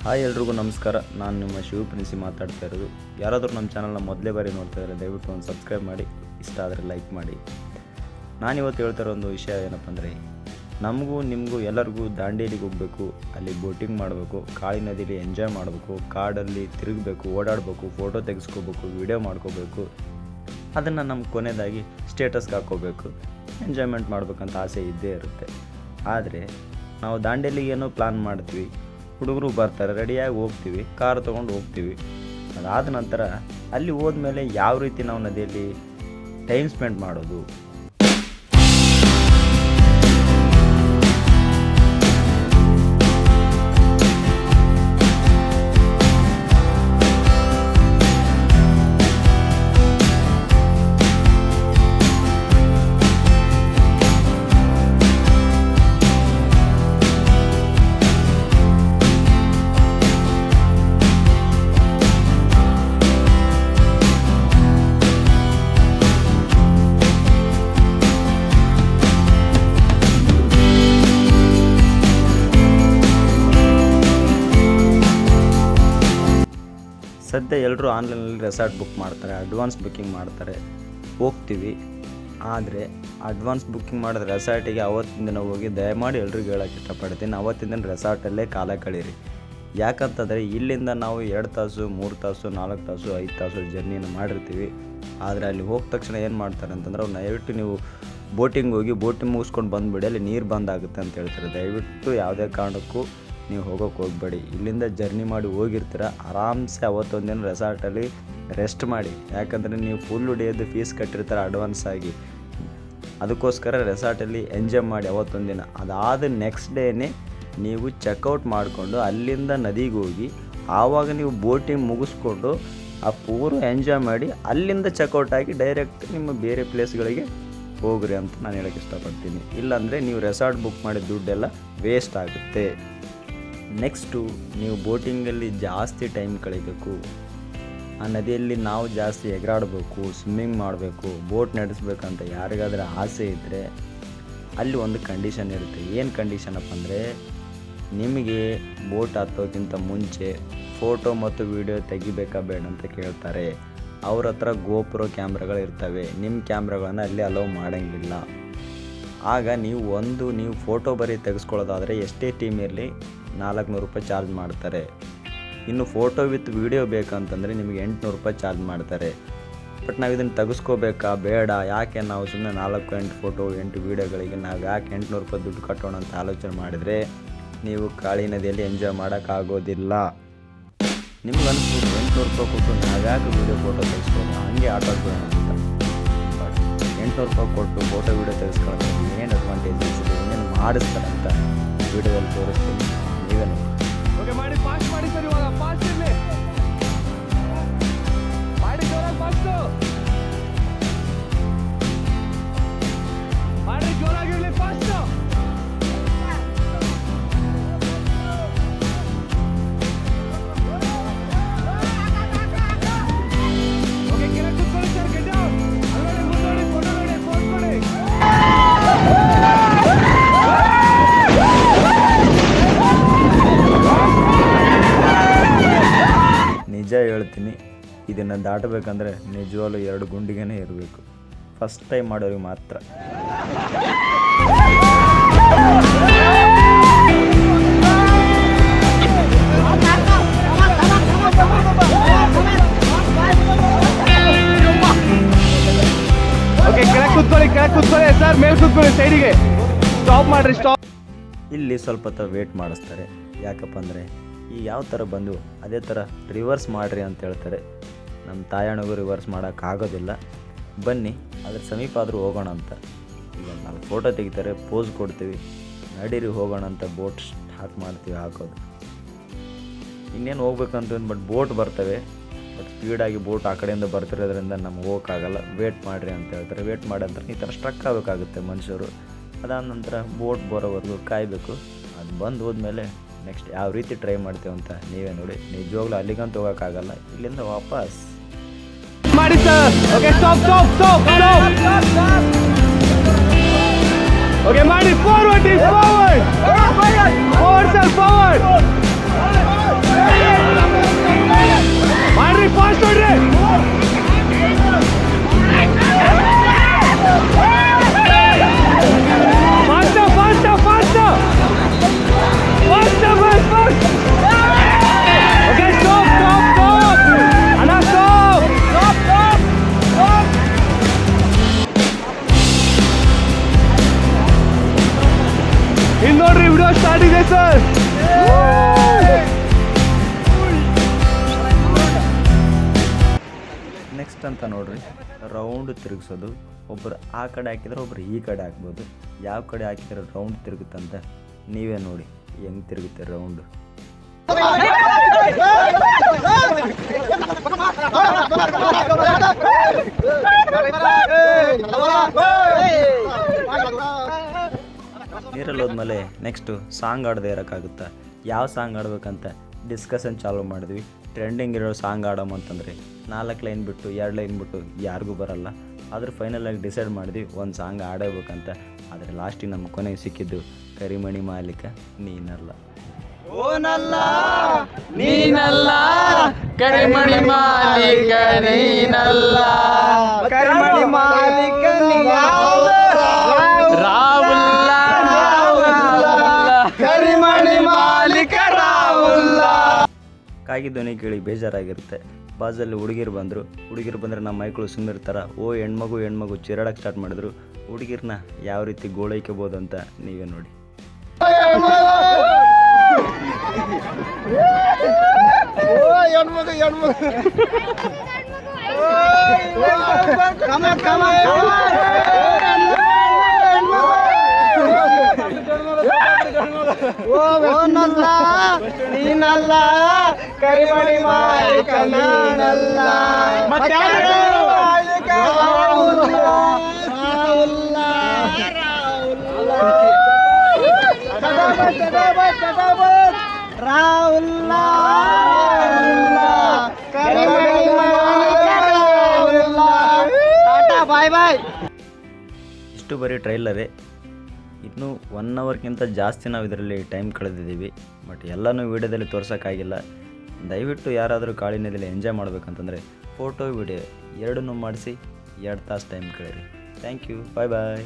Hi ಎಲ್ರಿಗೂ ನಮಸ್ಕಾರ. ನಾನು ನಿಮ್ಮ ಶಿವ ಪ್ರಿನ್ಸಿ ಮಾತಾಡ್ತಾ ಇರೋದು. ಯಾರಾದರೂ ನಮ್ಮ ಚಾನಲ್ನ ಮೊದಲೇ ಬಾರಿ ನೋಡ್ತಾ ಇದ್ದಾರೆ ದಯವಿಟ್ಟು ಒಂದು ಸಬ್ಸ್ಕ್ರೈಬ್ ಮಾಡಿ, ಇಷ್ಟ ಆದರೆ ಲೈಕ್ ಮಾಡಿ. ನಾನಿವತ್ತು ಹೇಳ್ತಾರೋ ಒಂದು ವಿಷಯ ಏನಪ್ಪ ಅಂದರೆ, ನಮಗೂ ನಿಮಗೂ ಎಲ್ಲರಿಗೂ ದಾಂಡೇಲಿಗೆ ಹೋಗಬೇಕು, ಅಲ್ಲಿ ಬೋಟಿಂಗ್ ಮಾಡಬೇಕು, ಕಾಳಿ ನದಿಲಿ ಎಂಜಾಯ್ ಮಾಡಬೇಕು, ಕಾಡಲ್ಲಿ ತಿರುಗಬೇಕು, ಓಡಾಡಬೇಕು, ಫೋಟೋ ತೆಗೆಸ್ಕೋಬೇಕು, ವಿಡಿಯೋ ಮಾಡ್ಕೋಬೇಕು. ಅದನ್ನು ನಮ್ಮ ಕೊನೆಯದಾಗಿ ಸ್ಟೇಟಸ್ಗೆ ಹಾಕ್ಕೋಬೇಕು, ಎಂಜಾಯ್ಮೆಂಟ್ ಮಾಡಬೇಕಂತ ಆಸೆ ಇದ್ದೇ ಇರುತ್ತೆ. ಆದರೆ ನಾವು ದಾಂಡೇಲಿಗೆ ಏನೋ ಪ್ಲ್ಯಾನ್ ಮಾಡ್ತೀವಿ, ಹುಡುಗರು ಬರ್ತಾರೆ, ರೆಡಿಯಾಗಿ ಹೋಗ್ತೀವಿ, ಕಾರ್ ತೊಗೊಂಡು ಹೋಗ್ತೀವಿ. ಅದಾದ ನಂತರ ಅಲ್ಲಿ ಹೋದ್ಮೇಲೆ ಯಾವ ರೀತಿ ನಾವು ನದಿಯಲ್ಲಿ ಟೈಮ್ ಸ್ಪೆಂಡ್ ಮಾಡೋದು, ಸದ್ಯ ಎಲ್ಲರೂ ಆನ್ಲೈನಲ್ಲಿ ರೆಸಾರ್ಟ್ ಬುಕ್ ಮಾಡ್ತಾರೆ, ಅಡ್ವಾನ್ಸ್ ಬುಕ್ಕಿಂಗ್ ಮಾಡ್ತಾರೆ, ಹೋಗ್ತೀವಿ. ಆದರೆ ಅಡ್ವಾನ್ಸ್ ಬುಕ್ಕಿಂಗ್ ಮಾಡಿದ ರೆಸಾರ್ಟಿಗೆ ಅವತ್ತಿನ ದಿನ ಹೋಗಿ ದಯಮಾಡಿ ಎಲ್ರಿಗೂ ಹೇಳೋಕ್ಕೆ ಇಷ್ಟಪಡ್ತೀನಿ, ಅವತ್ತಿನ ದಿನ ರೆಸಾರ್ಟಲ್ಲೇ ಕಾಲ ಕಳೀರಿ. ಯಾಕಂತಂದರೆ ಇಲ್ಲಿಂದ ನಾವು 2 ತಾಸು 3 ತಾಸು 4 ತಾಸು 5 ತಾಸು ಜರ್ನಿನ ಮಾಡಿರ್ತೀವಿ. ಆದರೆ ಅಲ್ಲಿ ಹೋದ ತಕ್ಷಣ ಏನು ಮಾಡ್ತಾರೆ ಅಂತಂದ್ರೆ, ಅವ್ರು ದಯವಿಟ್ಟು ನೀವು ಬೋಟಿಂಗ್ ಹೋಗಿ ಬೋಟಿಂಗ್ ಮುಗಿಸ್ಕೊಂಡು ಬಂದುಬಿಡಿ, ಅಲ್ಲಿ ನೀರು ಬಂದಾಗುತ್ತೆ ಅಂತ ಹೇಳ್ತಾರೆ. ದಯವಿಟ್ಟು ಯಾವುದೇ ಕಾರಣಕ್ಕೂ ನೀವು ಹೋಗೋಕ್ಕೆ ಹೋಗಬೇಡಿ. ಇಲ್ಲಿಂದ ಜರ್ನಿ ಮಾಡಿ ಹೋಗಿರ್ತೀರ, ಆರಾಮ್ಸೆ ಅವತ್ತೊಂದಿನ ರೆಸಾರ್ಟಲ್ಲಿ ರೆಸ್ಟ್ ಮಾಡಿ. ಯಾಕಂದರೆ ನೀವು ಫುಲ್ಲು ಡೇದು ಫೀಸ್ ಕಟ್ಟಿರ್ತಾರೆ ಅಡ್ವಾನ್ಸ್ ಆಗಿ, ಅದಕ್ಕೋಸ್ಕರ ರೆಸಾರ್ಟಲ್ಲಿ ಎಂಜಾಯ್ ಮಾಡಿ ಅವತ್ತೊಂದಿನ. ಅದಾದ ನೆಕ್ಸ್ಟ್ ಡೇನೇ ನೀವು ಚೆಕ್ಔಟ್ ಮಾಡಿಕೊಂಡು ಅಲ್ಲಿಂದ ನದಿಗೆ ಹೋಗಿ ಆವಾಗ ನೀವು ಬೋಟಿಂಗ್ ಮುಗಿಸ್ಕೊಂಡು ಆ ಪೂರ್ವ ಎಂಜಾಯ್ ಮಾಡಿ ಅಲ್ಲಿಂದ ಚೆಕ್ಔಟ್ ಆಗಿ ಡೈರೆಕ್ಟ್ ನಿಮ್ಮ ಬೇರೆ ಪ್ಲೇಸ್ಗಳಿಗೆ ಹೋಗ್ರಿ ಅಂತ ನಾನು ಹೇಳೋಕ್ಕೆ ಇಷ್ಟಪಡ್ತೀನಿ. ಇಲ್ಲಾಂದರೆ ನೀವು ರೆಸಾರ್ಟ್ ಬುಕ್ ಮಾಡಿದ ದುಡ್ಡೆಲ್ಲ ವೇಸ್ಟ್ ಆಗುತ್ತೆ. ನೆಕ್ಸ್ಟು ನೀವು ಬೋಟಿಂಗಲ್ಲಿ ಜಾಸ್ತಿ ಟೈಮ್ ಕಳೀಬೇಕು, ಆ ನದಿಯಲ್ಲಿ ನಾವು ಜಾಸ್ತಿ ಎಗರಾಡಬೇಕು, ಸ್ವಿಮ್ಮಿಂಗ್ ಮಾಡಬೇಕು, ಬೋಟ್ ನಡೆಸ್ಬೇಕಂತ ಯಾರಿಗಾದ್ರೆ ಆಸೆ ಇದ್ದರೆ ಅಲ್ಲಿ ಒಂದು ಕಂಡೀಷನ್ ಇರುತ್ತೆ. ಏನು ಕಂಡೀಷನಪ್ಪ ಅಂದರೆ, ನಿಮಗೆ ಬೋಟ್ ಹತ್ತೋಕ್ಕಿಂತ ಮುಂಚೆ ಫೋಟೋ ಮತ್ತು ವಿಡಿಯೋ ತೆಗಿಬೇಕಾ ಬೇಡ ಅಂತ ಕೇಳ್ತಾರೆ. ಅವ್ರ ಹತ್ರ ಗೋಪ್ರೋ ಕ್ಯಾಮ್ರಾಗಳು ಇರ್ತವೆ, ನಿಮ್ಮ ಕ್ಯಾಮ್ರಾಗಳನ್ನು ಅಲ್ಲಿ ಅಲೋ ಮಾಡೋಂಗಿಲ್ಲ. ಆಗ ನೀವು ಫೋಟೋ ಬರೀ ತೆಗೆಸ್ಕೊಳ್ಳೋದಾದರೆ ಎಷ್ಟೇ ಟೀಮ್ ಇರಲಿ 400 ರೂಪಾಯಿ ಚಾರ್ಜ್ ಮಾಡ್ತಾರೆ. ಇನ್ನು ಫೋಟೋ ವಿತ್ ವಿಡಿಯೋ ಬೇಕಂತಂದರೆ ನಿಮಗೆ 800 ರೂಪಾಯಿ ಚಾರ್ಜ್ ಮಾಡ್ತಾರೆ. ಬಟ್ ನಾವು ಇದನ್ನು ತೆಗೆಸ್ಕೋಬೇಕಾ ಬೇಡ, ಯಾಕೆ ನಾವು ಸುಮ್ಮನೆ 4-8 ಫೋಟೋ 8 ವೀಡಿಯೋಗಳಿಗೆ ನಾವು ಯಾಕೆ 800 ರೂಪಾಯಿ ದುಡ್ಡು ಕಟ್ಟೋಣ ಅಂತ ಆಲೋಚನೆ ಮಾಡಿದರೆ ನೀವು ಕಾಳಿ ನದಿಯಲ್ಲಿ ಎಂಜಾಯ್ ಮಾಡೋಕ್ಕಾಗೋದಿಲ್ಲ. ನಿಮ್ಗೆ ಅನಿಸ್ಬೋದು 800 ರೂಪಾಯಿ ಕೊಟ್ಟು ನಾವು ಯಾಕೆ ವೀಡಿಯೋ ಫೋಟೋ ತೆಗೆಸ್ಕೊಳ್ಳೋಣ, ಹಾಗೆ ಆಟ ಆಡ್ಬೋಣ ಅಂತ. ಬಟ್ 800 ರೂಪಾಯಿ ಕೊಟ್ಟು ಫೋಟೋ ವೀಡಿಯೋ ತೆಗೆಸ್ಕೊಳ್ಳೋದು ಏನು ಅಡ್ವಾಂಟೇಜಸ್ ಇದೆ, ಏನೇನು ಮಾಡಿಸ್ತಾರೆ ಅಂತ ವೀಡಿಯೋದಲ್ಲಿ ತೋರಿಸ್ತೀನಿ, ನೀವೇ ನೋಡಿ. ಓಕೆ, ಮಾಡಿ ಫಾಸ್ಟ್ ಮಾಡಿ ಸರ್, ಇವಾಗ ಫಾಸ್ಟ್ ಇರಲಿ, ಮಾಡಿ ಜೋರಾಗಿ ಫಾಸ್ಟು ಮಾಡಿ, ಜೋರಾಗಿರಲಿ ಫಾಸ್ಟು. ಓಕೆ, ಕೆಳಗೆ ಕೂತ್ಕೊಳ್ಳಿ ಸರ್, ಗೆಟ್ ಡೌನ್, ಅಲ್ಲೋಡಿ ಮುಂದೋಡಿ, ಫೋಟೋ ನೋಡಿ, ಫೋನ್ ಕೊಡಿ. ನಿಜ ಹೇಳ್ತೀನಿ, ಇದನ್ನು ದಾಟಬೇಕಂದ್ರೆ ನಿಜವಾಗ್ಲೂ 2 ಗುಂಡಿಗೆ ಇರಬೇಕು. ಫಸ್ಟ್ ಟೈಮ್ ಮಾಡೋರಿಗೆ ಮಾತ್ರ. ಓಕೆ, ಕೆಳಗೆ ಕೂತ್ಕೊಳ್ಳಿ ಸರ್, ಮೇಲೆ ಕೂತ್ಕೊಳ್ಳಿ, ಸೈಡಿಗೆ ಸ್ಟಾಪ್ ಮಾಡಿರಿ, ಸ್ಟಾಪ್. ಇಲ್ಲಿ ಸ್ವಲ್ಪ ಹೊತ್ತು ವೇಟ್ ಮಾಡಿಸ್ತಾರೆ. ಯಾಕಪ್ಪ ಅಂದರೆ ಈಗ ಯಾವ ಥರ ಬಂದು ಅದೇ ಥರ ರಿವರ್ಸ್ ಮಾಡಿರಿ ಅಂತ ಹೇಳ್ತಾರೆ. ನಮ್ಮ ತಾಯಣ್ಣಗೂ ರಿವರ್ಸ್ ಮಾಡೋಕ್ಕಾಗೋದಿಲ್ಲ. ಬನ್ನಿ ಅದ್ರ ಸಮೀಪ ಆದರೂ ಹೋಗೋಣ ಅಂತ. ಈಗ ನಾವು ಫೋಟೋ ತೆಗಿತಾರೆ, ಪೋಸ್ ಕೊಡ್ತೀವಿ, ನಡೀರಿ ಹೋಗೋಣ ಅಂತ ಬೋಟ್ ಸ್ಟಾರ್ಟ್ ಮಾಡ್ತೀವಿ ಹಾಕೋದು. ಇನ್ನೇನು ಹೋಗ್ಬೇಕಂತ ಬಟ್ ಬೋಟ್ ಬರ್ತವೆ, ಬಟ್ ಸ್ಪೀಡಾಗಿ ಬೋಟ್ ಆ ಕಡೆಯಿಂದ ಬರ್ತಿರೋದ್ರಿಂದ ನಮ್ಗೆ ಹೋಗೋಕ್ಕಾಗಲ್ಲ. ವೇಟ್ ಮಾಡಿರಿ ಅಂತ ಹೇಳ್ತಾರೆ. ವೇಟ್ ಮಾಡಿ ಅಂತ ಈ ಥರ ಸ್ಟ್ರಕ್ ಆಗಬೇಕಾಗುತ್ತೆ ಮನುಷ್ಯರು. ಅದಾದ ನಂತರ ಬೋಟ್ ಬರೋವರೆಗೂ ಕಾಯಬೇಕು. ಅದು ಬಂದು ಹೋದ್ಮೇಲೆ ನೆಕ್ಸ್ಟ್ ಯಾವ ರೀತಿ ಟ್ರೈ ಮಾಡ್ತೇವೆ ಅಂತ ನೀವೇ ನೋಡಿ. ನಿಜವಾಗ್ಲೂ ಅಲ್ಲಿಗಂತ ಹೋಗೋಕ್ಕಾಗಲ್ಲ, ಇಲ್ಲಿಂದ ವಾಪಸ್ ಮಾಡಿ sir. Okay, stop stop stop stop. Okay, ಮಾಡಿ, forward, forward, forward sir, forward. ಅಂತ ನೋಡ್ರಿ, ರೌಂಡ್ ತಿರುಗಿಸೋದು. ಒಬ್ಬರು ಆ ಕಡೆ ಹಾಕಿದ್ರೆ ಒಬ್ರು ಈ ಕಡೆ ಹಾಕ್ಬೋದು. ಯಾವ ಕಡೆ ಹಾಕಿದ್ರೆ ರೌಂಡ್ ತಿರುಗುತ್ತಂತ ನೀವೇ ನೋಡಿ ಹೆಂಗೆ ತಿರುಗುತ್ತೆ ರೌಂಡು. ನೀರಲ್ಲಿ ಹೋದ್ಮೇಲೆ ನೆಕ್ಸ್ಟು ಸಾಂಗ್ ಆಡದೆ ಇರೋಕ್ಕಾಗುತ್ತಾ, ಯಾವ ಸಾಂಗ್ ಆಡ್ಬೇಕಂತ ಡಿಸ್ಕಷನ್ ಚಾಲೂ ಮಾಡಿದ್ವಿ. ಟ್ರೆಂಡಿಂಗ್ ಇರೋ ಸಾಂಗ್ ಆಡೋಮ ಅಂತಂದರೆ 4 ಲೈನ್ ಬಿಟ್ಟು 2 ಲೈನ್ ಬಿಟ್ಟು ಯಾರಿಗೂ ಬರಲ್ಲ. ಆದರೂ ಫೈನಲಾಗಿ ಡಿಸೈಡ್ ಮಾಡಿದ್ವಿ ಒಂದು ಸಾಂಗ್ ಆಡಬೇಕಂತ. ಆದರೆ ಲಾಸ್ಟಿಗೆ ನಮ್ಮ ಕೊನೆಗೆ ಸಿಕ್ಕಿದ್ದು ಕರಿಮಣಿ ಮಾಲೀಕ ನೀನಲ್ಲ. ಓನಲ್ಲ ನೀನಲ್ಲ ಕರಿಮಣಿ ಮಾಲೀಕ ನೀನಲ್ಲ, ಕರಿಮಣಿ ಮಾಲೀಕ ರಾವುಲ್ಲ, ಕರಿಮಣಿ ಮಾಲೀಕ ರಾವುಲ್ಲ. ಕಾಗಿ ಧ್ವನಿ ಕೇಳಿ ಬೇಜಾರಾಗಿರುತ್ತೆ. ಬಾಜಲ್ಲಿ ಹುಡುಗಿರು ಬಂದರೆ ನಮ್ಮ ಮೈಕಳು ಸುಮ್ಮನಿರ್ತಾರ. ಹೆಣ್ಮಗು ಚೀರಾಡಕ್ಕೆ ಸ್ಟಾರ್ಟ್ ಮಾಡಿದ್ರು. ಹುಡುಗಿರ್ನ ಯಾವ ರೀತಿ ಗೋಳೈಕಬೋದು ಅಂತ ನೀವೇ ನೋಡಿ. ಓನಲ್ಲ ನೀನಲ್ಲ ಕರಿಮಣಿ ಮಾಲೀಕ ನಾನಲ್ಲ, ಬಾಯ್ ಬಾಯ್. ಇಷ್ಟು ಬರೀ ಟ್ರೈಲರೇ. ಇನ್ನೂ 1 ಅವರ್ಗಿಂತ ಜಾಸ್ತಿ ನಾವು ಇದರಲ್ಲಿ ಟೈಮ್ ಕಳೆದಿದ್ದೀವಿ. ಬಟ್ ಎಲ್ಲನೂ ವೀಡಿಯೋದಲ್ಲಿ ತೋರ್ಸೋಕ್ಕಾಗಿಲ್ಲ. ದಯವಿಟ್ಟು ಯಾರಾದರೂ ಕಾಳಿ ನದಿಯಲ್ಲಿ ಎಂಜಾಯ್ ಮಾಡಬೇಕಂತಂದರೆ ಫೋಟೋ ವಿಡಿಯೋ ಎರಡನ್ನೂ ಮಾಡಿಸಿ 2 ತಾಸು ಟೈಮ್ ಕಳೀರಿ. Thank you, bye bye.